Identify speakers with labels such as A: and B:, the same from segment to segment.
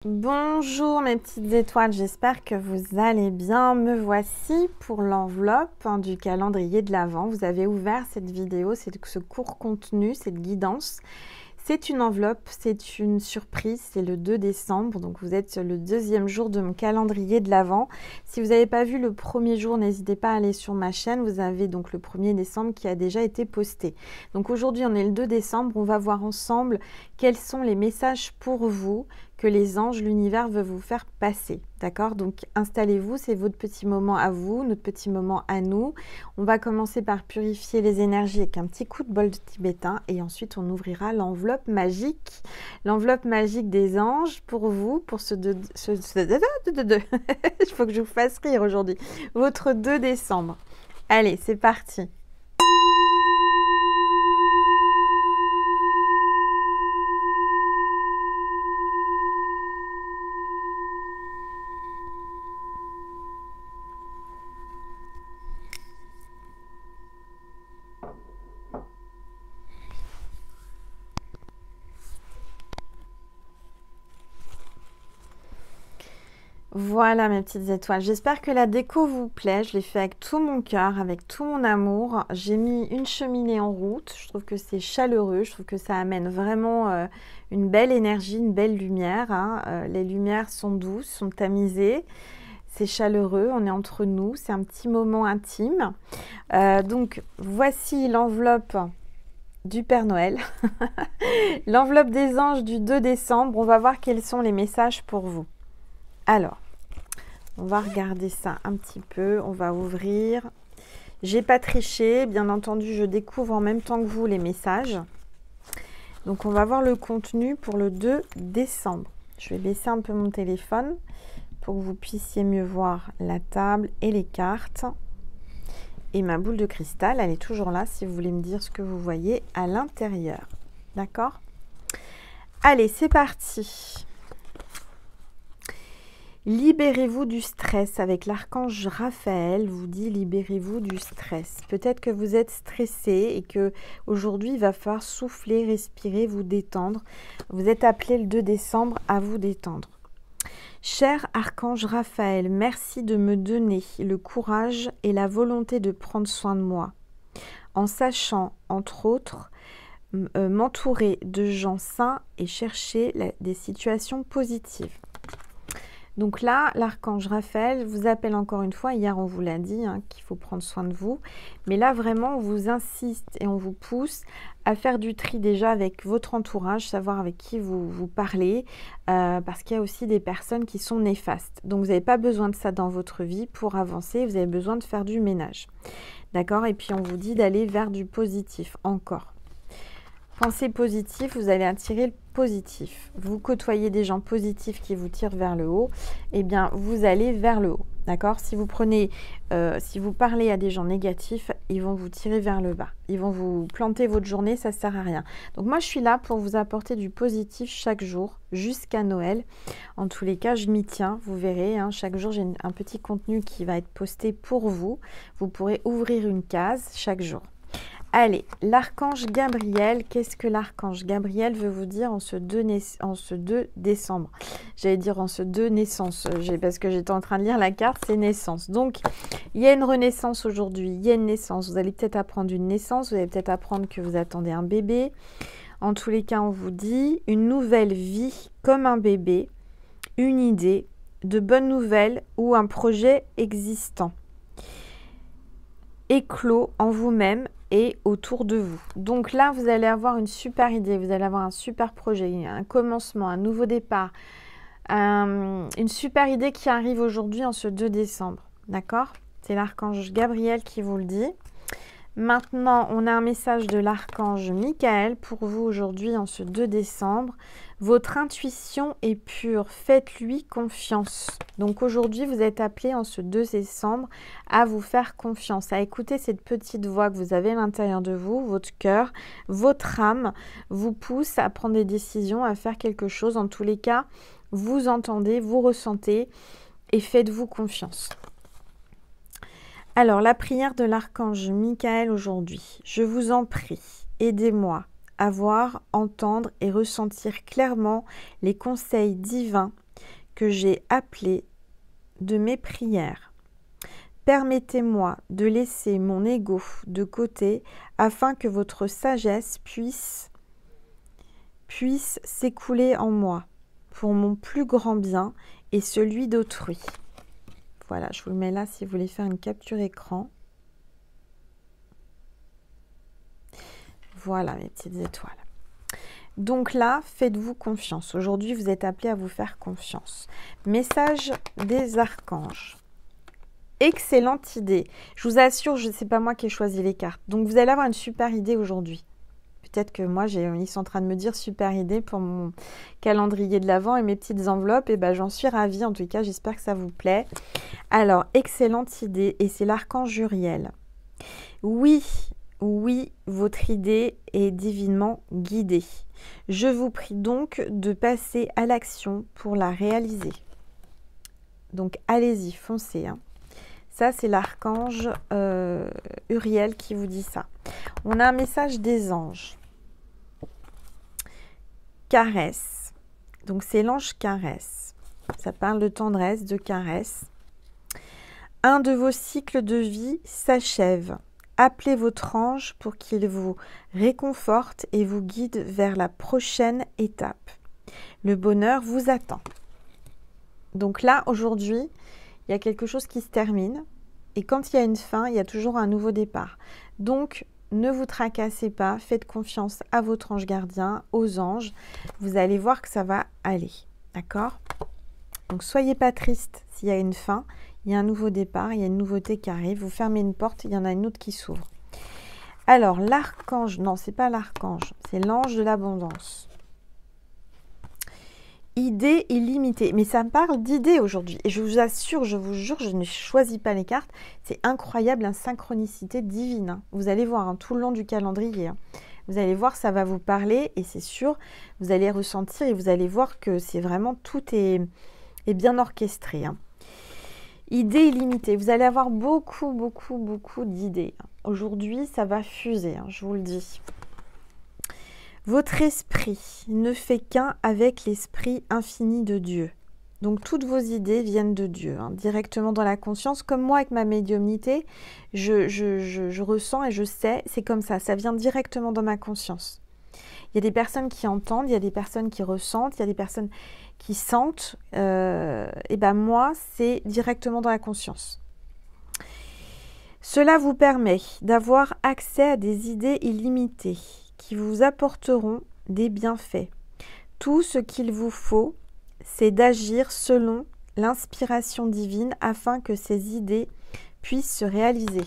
A: Bonjour mes petites étoiles, j'espère que vous allez bien. Me voici pour l'enveloppe du calendrier de l'Avent. Vous avez ouvert cette vidéo, ce court contenu, cette guidance. C'est une enveloppe, c'est une surprise, c'est le 2 décembre, donc vous êtes sur le deuxième jour de mon calendrier de l'Avent. Si vous n'avez pas vu le premier jour, n'hésitez pas à aller sur ma chaîne, vous avez donc le 1er décembre qui a déjà été posté. Donc aujourd'hui on est le 2 décembre, on va voir ensemble quels sont les messages pour vous que les anges, l'univers veut vous faire passer, d'accord? Donc installez-vous, c'est votre petit moment à vous, notre petit moment à nous. On va commencer par purifier les énergies avec un petit coup de bol de tibétain et ensuite on ouvrira l'enveloppe magique des anges pour vous, pour il faut que je vous fasse rire aujourd'hui, votre 2 décembre. Allez, c'est parti. Voilà mes petites étoiles, j'espère que la déco vous plaît, je l'ai fait avec tout mon cœur, avec tout mon amour. J'ai mis une cheminée en route, je trouve que c'est chaleureux, je trouve que ça amène vraiment une belle énergie, une belle lumière. Hein. Les lumières sont douces, sont tamisées, c'est chaleureux, on est entre nous, c'est un petit moment intime. Donc voici l'enveloppe du Père Noël, l'enveloppe des anges du 2 décembre, on va voir quels sont les messages pour vous. Alors, on va regarder ça un petit peu, on va ouvrir. J'ai pas triché, bien entendu, je découvre en même temps que vous les messages. Donc, on va voir le contenu pour le 2 décembre. Je vais baisser un peu mon téléphone pour que vous puissiez mieux voir la table et les cartes. Et ma boule de cristal, elle est toujours là si vous voulez me dire ce que vous voyez à l'intérieur. D'accord? Allez, c'est parti. Libérez-vous du stress. Avec l'archange Raphaël, vous dit libérez-vous du stress. Peut-être que vous êtes stressé et que aujourd'hui il va falloir souffler, respirer, vous détendre. Vous êtes appelé le 2 décembre à vous détendre. Cher archange Raphaël, merci de me donner le courage et la volonté de prendre soin de moi, en sachant, entre autres, m'entourer de gens sains et chercher des situations positives. Donc là, l'archange Raphaël vous appelle encore une fois. Hier, on vous l'a dit, hein, qu'il faut prendre soin de vous. Mais là, vraiment, on vous insiste et on vous pousse à faire du tri déjà avec votre entourage, savoir avec qui vous parlez, parce qu'il y a aussi des personnes qui sont néfastes. Donc, vous n'avez pas besoin de ça dans votre vie pour avancer. Vous avez besoin de faire du ménage. D'accord? Et puis, on vous dit d'aller vers du positif encore. Pensez positif, vous allez attirer le positif. Vous côtoyez des gens positifs qui vous tirent vers le haut, eh bien, vous allez vers le haut. D'accord? Si vous parlez à des gens négatifs, ils vont vous tirer vers le bas. Ils vont vous planter votre journée, ça ne sert à rien. Donc moi, je suis là pour vous apporter du positif chaque jour, jusqu'à Noël. En tous les cas, je m'y tiens, vous verrez. Hein, chaque jour, j'ai un petit contenu qui va être posté pour vous. Vous pourrez ouvrir une case chaque jour. Allez, l'archange Gabriel, qu'est-ce que l'archange Gabriel veut vous dire en ce 2 décembre? J'allais dire en ce 2 naissance, parce que j'étais en train de lire la carte, c'est naissance. Donc, il y a une renaissance aujourd'hui, il y a une naissance. Vous allez peut-être apprendre une naissance, vous allez peut-être apprendre que vous attendez un bébé. En tous les cas, on vous dit une nouvelle vie comme un bébé, une idée, de bonnes nouvelles ou un projet existant. Éclos en vous-même et autour de vous. Donc là, vous allez avoir une super idée, vous allez avoir un super projet, un commencement, un nouveau départ, une super idée qui arrive aujourd'hui en ce 2 décembre. D'accord? C'est l'archange Gabriel qui vous le dit. Maintenant, on a un message de l'archange Michael pour vous aujourd'hui en ce 2 décembre. Votre intuition est pure, faites-lui confiance. Donc aujourd'hui, vous êtes appelé en ce 2 décembre à vous faire confiance, à écouter cette petite voix que vous avez à l'intérieur de vous, votre cœur, votre âme vous pousse à prendre des décisions, à faire quelque chose. En tous les cas, vous entendez, vous ressentez et faites-vous confiance. Alors, la prière de l'archange Michael aujourd'hui. Je vous en prie, aidez-moi à voir, entendre et ressentir clairement les conseils divins que j'ai appelé de mes prières. Permettez-moi de laisser mon ego de côté afin que votre sagesse puisse s'écouler en moi pour mon plus grand bien et celui d'autrui. Voilà, je vous le mets là si vous voulez faire une capture écran. Voilà mes petites étoiles. Donc là, faites-vous confiance. Aujourd'hui, vous êtes appelés à vous faire confiance. Message des archanges. Excellente idée. Je vous assure, je ne sais pas moi qui ai choisi les cartes. Donc vous allez avoir une super idée aujourd'hui. Peut-être que moi, ils sont en train de me dire super idée pour mon calendrier de l'Avent et mes petites enveloppes. Et ben, j'en suis ravie. En tout cas, j'espère que ça vous plaît. Alors, excellente idée. Et c'est l'archange Uriel. Oui, votre idée est divinement guidée. Je vous prie donc de passer à l'action pour la réaliser. Donc, allez-y, foncez. Ça, c'est l'archange Uriel qui vous dit ça. On a un message des anges. Caresse. Donc, c'est l'ange caresse. Ça parle de tendresse, de caresse. Un de vos cycles de vie s'achève. Appelez votre ange pour qu'il vous réconforte et vous guide vers la prochaine étape. Le bonheur vous attend. Donc là, aujourd'hui, il y a quelque chose qui se termine. Et quand il y a une fin, il y a toujours un nouveau départ. Donc, ne vous tracassez pas. Faites confiance à votre ange gardien, aux anges. Vous allez voir que ça va aller. D'accord ? Donc, soyez pas triste s'il y a une fin. Il y a un nouveau départ, il y a une nouveauté qui arrive. Vous fermez une porte, il y en a une autre qui s'ouvre. Alors, l'archange, non, c'est pas l'archange, c'est l'ange de l'abondance. Idée illimitée. Mais ça me parle d'idées aujourd'hui. Et je vous assure, je vous jure, je ne choisis pas les cartes. C'est incroyable, la synchronicité divine. Vous allez voir tout le long du calendrier. Vous allez voir, ça va vous parler et c'est sûr, vous allez ressentir et vous allez voir que c'est vraiment, tout est bien orchestré. Idées illimitées. Vous allez avoir beaucoup d'idées. Aujourd'hui, ça va fuser, je vous le dis. Votre esprit ne fait qu'un avec l'esprit infini de Dieu. Donc, toutes vos idées viennent de Dieu, directement dans la conscience. Comme moi, avec ma médiumnité, je ressens et je sais, c'est comme ça. Ça vient directement dans ma conscience. Il y a des personnes qui entendent, il y a des personnes qui ressentent, il y a des personnes qui sentent. Et ben moi, c'est directement dans la conscience. Cela vous permet d'avoir accès à des idées illimitées qui vous apporteront des bienfaits. Tout ce qu'il vous faut, c'est d'agir selon l'inspiration divine afin que ces idées puissent se réaliser.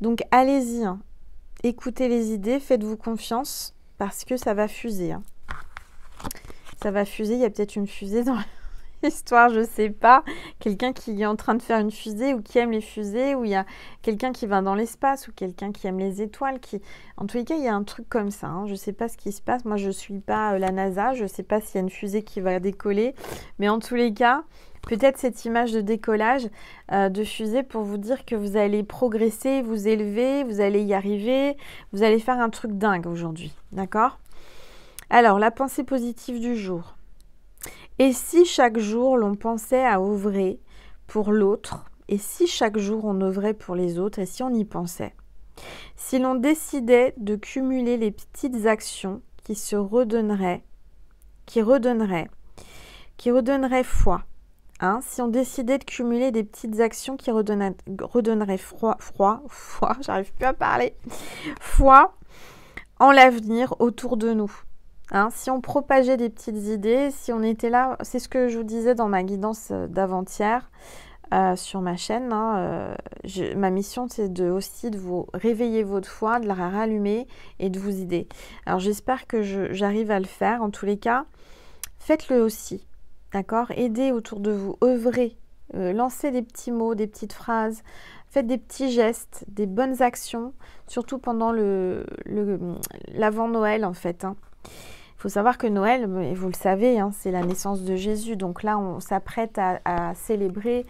A: Donc allez-y, écoutez les idées, faites-vous confiance parce que ça va fuser. Ça va fuser, il y a peut-être une fusée dans l'histoire, je ne sais pas. Quelqu'un qui est en train de faire une fusée ou qui aime les fusées, ou il y a quelqu'un qui va dans l'espace ou quelqu'un qui aime les étoiles. En tous les cas, il y a un truc comme ça. Je ne sais pas ce qui se passe. Moi, je ne suis pas la NASA. Je ne sais pas s'il y a une fusée qui va décoller. Mais en tous les cas, peut-être cette image de décollage de fusée pour vous dire que vous allez progresser, vous élever, vous allez y arriver. Vous allez faire un truc dingue aujourd'hui. D'accord ? Alors, la pensée positive du jour. Et si chaque jour l'on pensait à œuvrer pour l'autre, et si chaque jour on œuvrait pour les autres, et si on y pensait, si l'on décidait de cumuler les petites actions qui redonneraient foi, si on décidait de cumuler des petites actions qui redonneraient foi, j'arrive plus à parler, foi en l'avenir autour de nous. Si on propageait des petites idées, si on était là, c'est ce que je vous disais dans ma guidance d'avant-hier sur ma chaîne. Ma mission, c'est aussi de vous réveiller votre foi, de la rallumer et de vous aider. Alors j'espère que j'arrive à le faire. En tous les cas, faites-le aussi, d'accord ? Aidez autour de vous, œuvrez, lancez des petits mots, des petites phrases, faites des petits gestes, des bonnes actions, surtout pendant l'avant-Noël en fait. Il faut savoir que Noël, vous le savez, c'est la naissance de Jésus. Donc là, on s'apprête à célébrer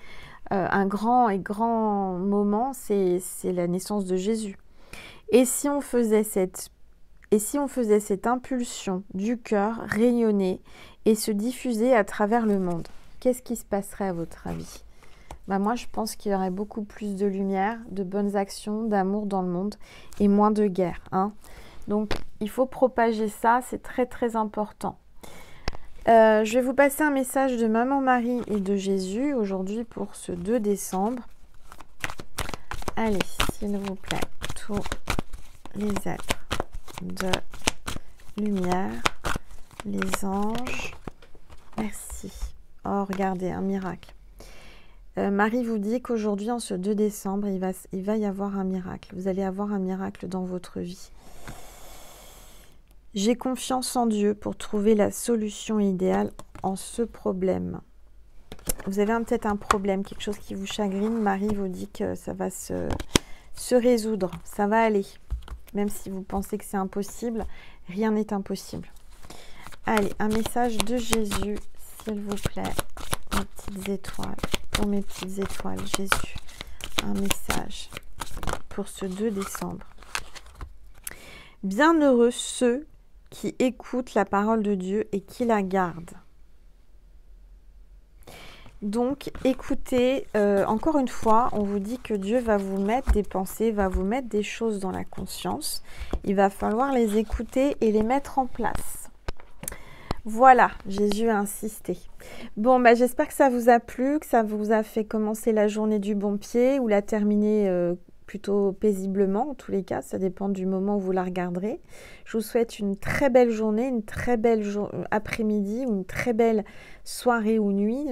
A: un grand moment, c'est la naissance de Jésus. Et si on faisait cette Et si on faisait cette impulsion du cœur rayonner et se diffuser à travers le monde, qu'est-ce qui se passerait à votre avis? Moi, je pense qu'il y aurait beaucoup plus de lumière, de bonnes actions, d'amour dans le monde et moins de guerre. Donc, il faut propager ça, c'est très très important. Je vais vous passer un message de Maman Marie et de Jésus aujourd'hui pour ce 2 décembre. Allez, s'il vous plaît, tous les êtres de lumière, les anges, merci. Oh, regardez, un miracle. Marie vous dit qu'aujourd'hui, en ce 2 décembre, il va y avoir un miracle. Vous allez avoir un miracle dans votre vie. J'ai confiance en Dieu pour trouver la solution idéale en ce problème. Vous avez peut-être un problème, quelque chose qui vous chagrine. Marie vous dit que ça va se résoudre, ça va aller. Même si vous pensez que c'est impossible, rien n'est impossible. Allez, un message de Jésus, s'il vous plaît. Mes petites étoiles, pour mes petites étoiles, Jésus. Un message pour ce 2 décembre. Bienheureux ceux qui écoutent la parole de Dieu et qui la gardent. Donc, écoutez, encore une fois, on vous dit que Dieu va vous mettre des pensées, va vous mettre des choses dans la conscience. Il va falloir les écouter et les mettre en place. Voilà, Jésus a insisté. Bon, j'espère que ça vous a plu, que ça vous a fait commencer la journée du bon pied ou la terminer plutôt paisiblement. En tous les cas, ça dépend du moment où vous la regarderez. Je vous souhaite une très belle journée, une très belle après-midi ou une très belle soirée ou nuit.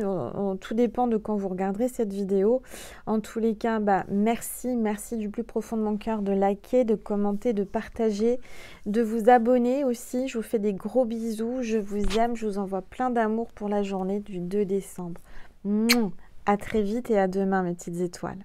A: Tout dépend de quand vous regarderez cette vidéo. En tous les cas, merci du plus profond de mon cœur de liker, de commenter, de partager, de vous abonner aussi. Je vous fais des gros bisous. Je vous aime. Je vous envoie plein d'amour pour la journée du 2 décembre. À très vite et à demain, mes petites étoiles.